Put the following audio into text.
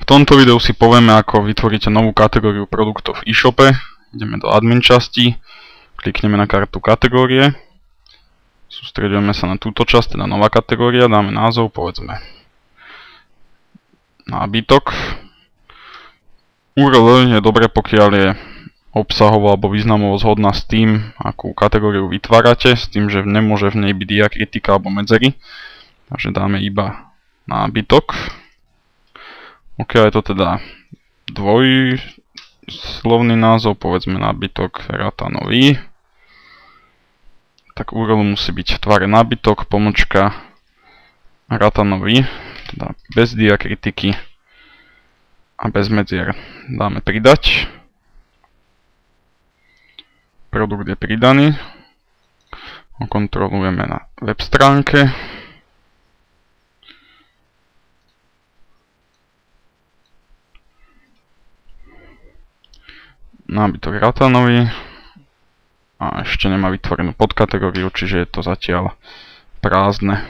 V tomto videu si povieme, ako vytvoríte novú kategóriu produktov v e-shope. Ideme do admin časti, klikneme na kartu kategórie, sústredujeme sa na túto časť, teda nová kategória, dáme názov, povedzme nábytok. URL je dobre, pokiaľ je obsahovo alebo významovo zhodná s tým, akú kategóriu vytvárate, s tým, že nemôže v nej byť diakritika alebo medzery. Takže dáme iba nábytok. Pokiaľ je to teda dvojslovný názov, povedzme nábytok ratanový, tak URL musí byť v tvare nábytok, pomočka ratanový, teda bez diakritiky a bez medzier. Dáme pridať. Produkt je pridaný. Kontrolujeme na web stránke. Nábytok ratanový. A ešte nemá vytvorenú podkategóriu, čiže je to zatiaľ prázdne.